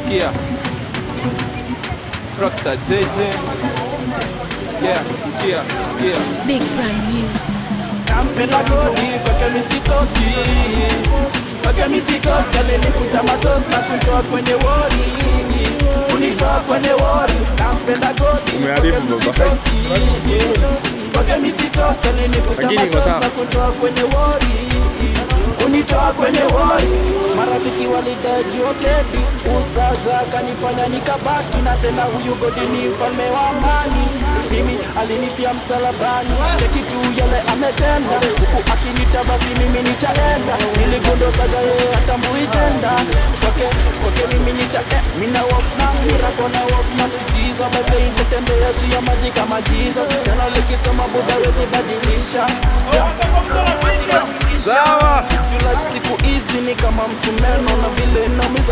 skia Rockstar JJ. Yeah, skia. Big brand music. Nampenda kodi kwake misitoki, kwake misitoki. Alinifuta machozi na kunitoa kwenye wori, kunitoa kwenye wori. Nampenda kodi kwake misitoki, kwake misitoki. Alinifuta machozi na kunitoa kwenye wori, kunitoa kwenye wori. Marafiki walidaji okedi, usaja kanifanya nikabaki. Na tena huyu godi ni mfalme wa amani, mimi alinifia msalabani. Cheki tu yale ametenda, huku akinita basi mimi nitaenda. Niligondo saja yeye atambui jenda, kwake mimi nita mina walk na miracle na walk na Jesus. Bebe nitatembea juu ya maji kama Jesus. Tena likisema Buddha wezi badilisha. Sawa. Siku hizi ni kama msumeno na vile naumiza